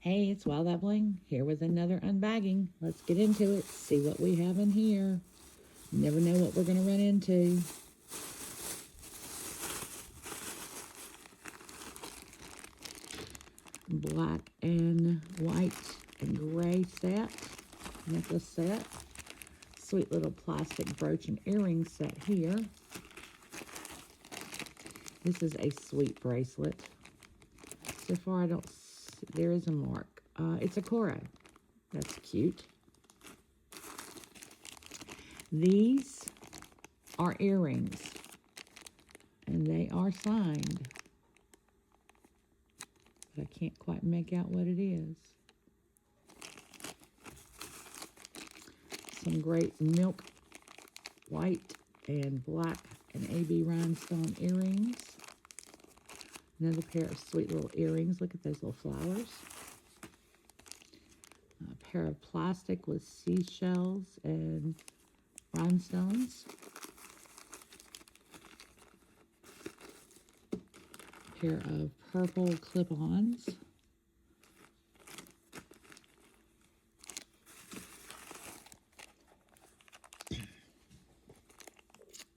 Hey, it's Wild Eye Bling here with another unbagging. Let's get into it, see what we have in here. You never know what we're going to run into. Black and white and gray set, necklace set. Sweet little plastic brooch and earring set here. This is a sweet bracelet. So far I don't see, there is a mark. It's a Cora. That's cute. These are earrings, and they are signed, but I can't quite make out what it is. Some great milk white and black and AB rhinestone earrings. Another pair of sweet little earrings. Look at those little flowers. A pair of plastic with seashells and rhinestones. A pair of purple clip-ons.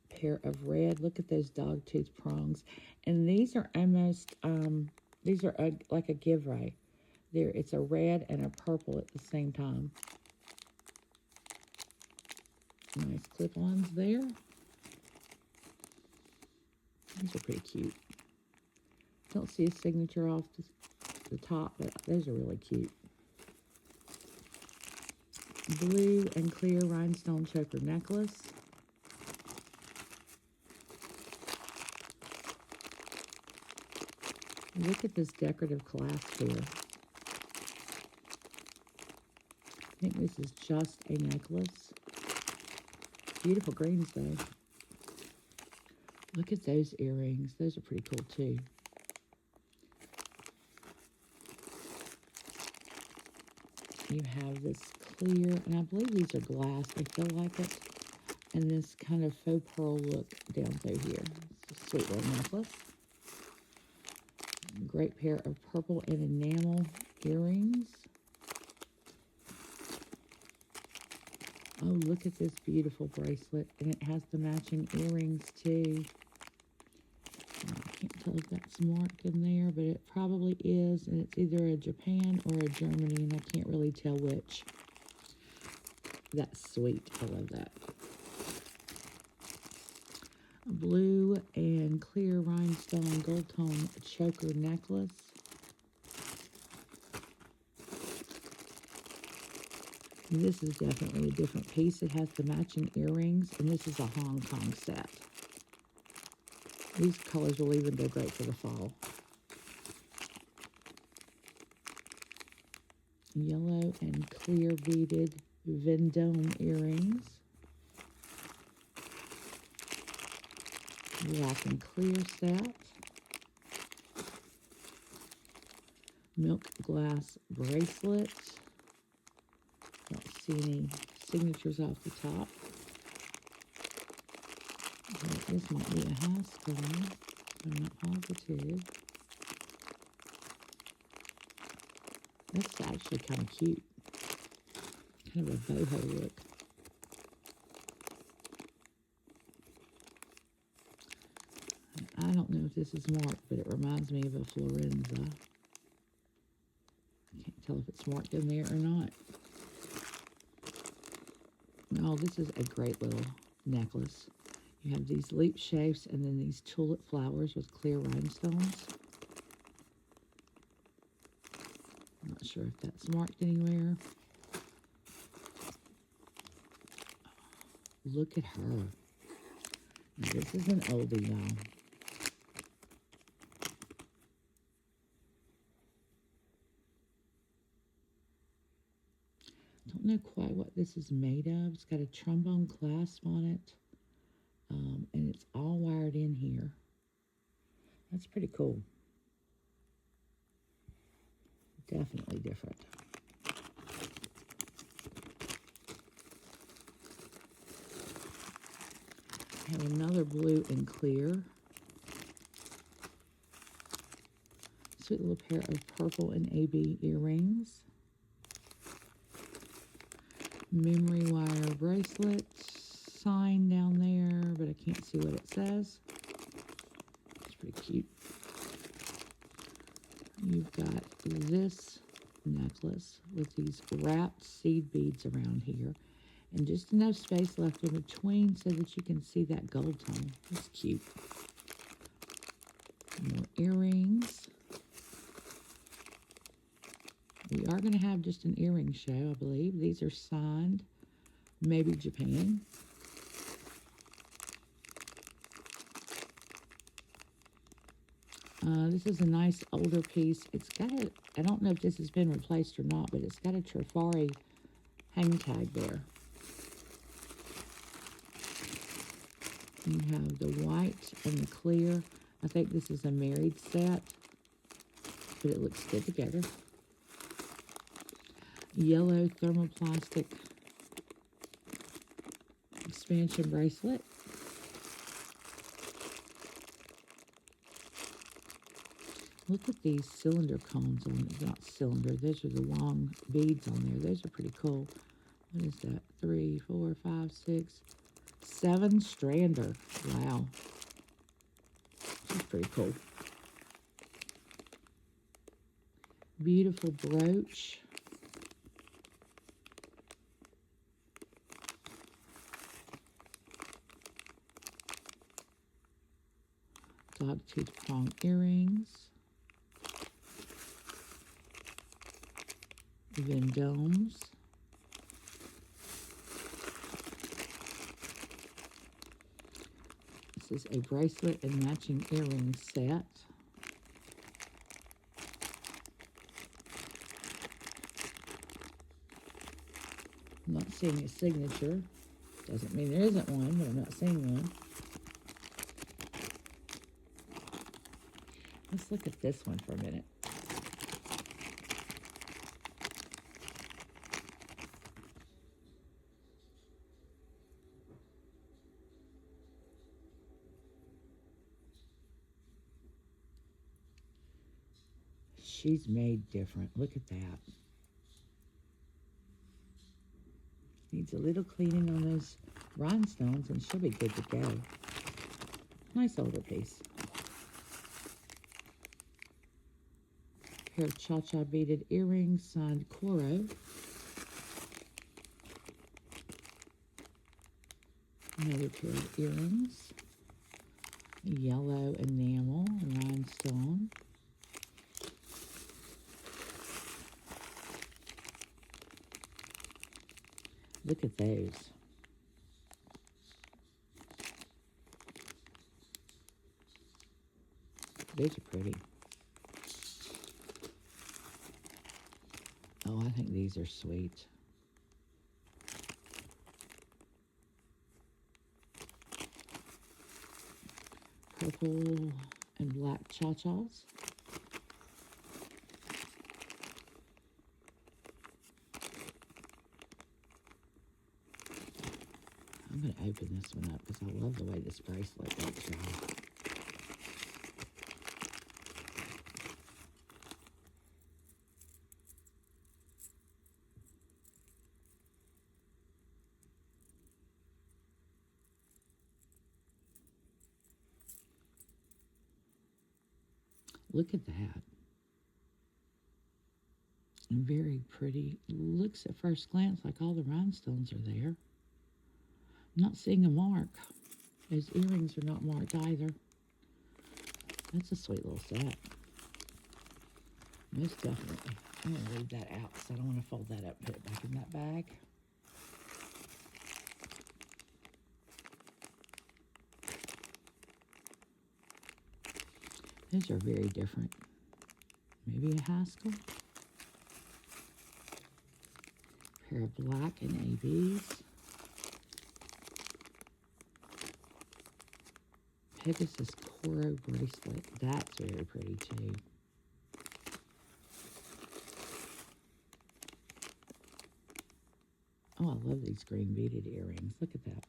Pair of red. Look at those dog tooth prongs. And these are almost, these are like a giveaway. There, it's a red and a purple at the same time. Nice clip-ons there. These are pretty cute. Don't see a signature off the top, but those are really cute. Blue and clear rhinestone choker necklace. Look at this decorative clasp here. I think this is just a necklace. Beautiful greens though. Look at those earrings. Those are pretty cool too. You have this clear, and I believe these are glass. They feel like it. And this kind of faux pearl look down through here. It's a sweet little necklace. Great pair of purple and enamel earrings. Oh, look at this beautiful bracelet. And it has the matching earrings too. I can't tell if that's marked in there, but it probably is. And it's either a Japan or a Germany, and I can't really tell which. That's sweet. I love that. A blue and clear rhinestone gold tone choker necklace. This is definitely a different piece. It has the matching earrings, and this is a Hong Kong set. These colors will even go great for the fall. Yellow and clear beaded Vendome earrings. Black and clear set. Milk glass bracelet. Don't see any signatures off the top. But this might be a Haskell. I'm not positive. That's actually kind of cute. Kind of a boho look. I don't know if this is marked, but it reminds me of a Florenza. I can't tell if it's marked in there or not. Oh, this is a great little necklace. You have these leaf shapes and then these tulip flowers with clear rhinestones. I'm not sure if that's marked anywhere. Look at her. Now, this is an oldie, y'all. Don't know quite what this is made of. It's got a trombone clasp on it. And it's all wired in here. That's pretty cool. Definitely different. I have another blue and clear. Sweet little pair of purple and AB earrings. Memory wire bracelet. Sign down there, but I can't see what it says. It's pretty cute. You've got this necklace with these wrapped seed beads around here. And just enough space left in between so that you can see that gold tone. It's cute. More earrings. We are going to have just an earring show, I believe. These are signed, maybe Japan. This is a nice older piece. It's got a, I don't know if this has been replaced or not, but it's got a Trifari hang tag there. You have the white and the clear. I think this is a married set, but it looks good together. Yellow thermoplastic expansion bracelet. Look at these cylinder cones on it. Not cylinder, those are the long beads on there. Those are pretty cool. What is that? 3, 4, 5, 6, 7 strander. Wow. That's pretty cool. Beautiful brooch. Dog tooth prong earrings. Vendomes. This is a bracelet and matching earring set. I'm not seeing a signature. Doesn't mean there isn't one, but I'm not seeing one. Let's look at this one for a minute. She's made different. Look at that. Needs a little cleaning on those rhinestones and she'll be good to go. Nice older piece. Pair of cha-cha beaded earrings, signed Coro. Another pair of earrings. Yellow enamel rhinestone. Look at those. Those are pretty. Oh, I think these are sweet. Purple and black cha-chas. I'm going to open this one up because I love the way this bracelet looks, y'all. Look at that. Very pretty. Looks at first glance like all the rhinestones are there. I'm not seeing a mark. Those earrings are not marked either. That's a sweet little set. Most definitely. I'm going to leave that out because I don't want to fold that up and put it back in that bag. Those are very different. Maybe a Haskell. Pair of black and ABs. Pegasus Coro bracelet. That's very pretty too. Oh, I love these green beaded earrings. Look at that.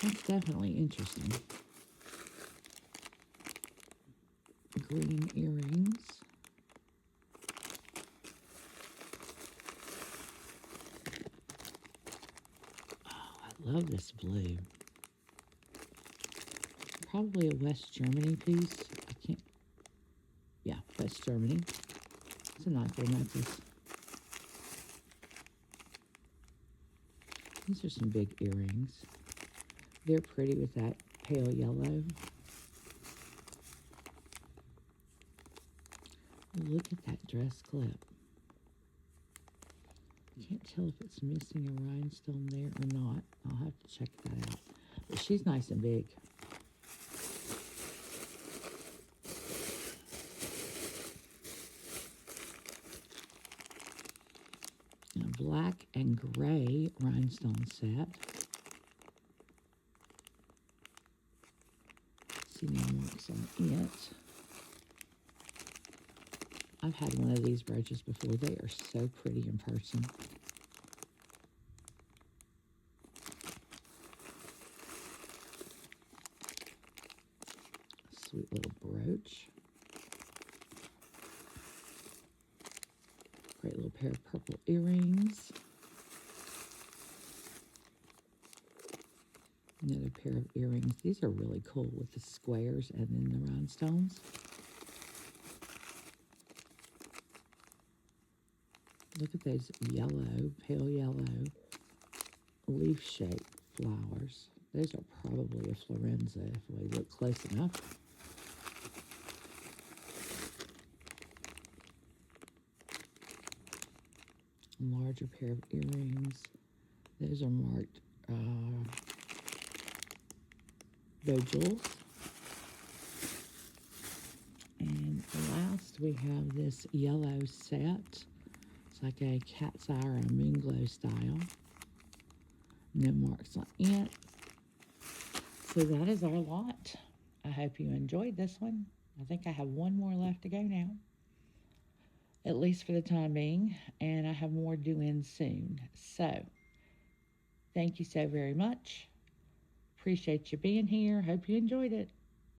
That's definitely interesting. Green earrings. Oh, I love this blue. Probably a West Germany piece. I can't. Yeah, West Germany. It's a nice little necklace. These are some big earrings. They're pretty with that pale yellow. Look at that dress clip. Can't tell if it's missing a rhinestone there or not. I'll have to check that out. But she's nice and big. And a black and gray rhinestone set. See no marks on it. I've had one of these brooches before. They are so pretty in person. Sweet little brooch. Great little pair of purple earrings. Another pair of earrings. These are really cool with the squares and then the rhinestones. Look at those yellow, pale yellow, leaf-shaped flowers. Those are probably a Florenza if we look close enough. A larger pair of earrings. Those are marked Bojewels. And last we have this yellow set. It's like a cat's eye or a moon glow style. No marks on it. So that is our lot. I hope you enjoyed this one. I think I have one more left to go now, at least for the time being, and I have more due in soon. So thank you so very much. Appreciate you being here. Hope you enjoyed it.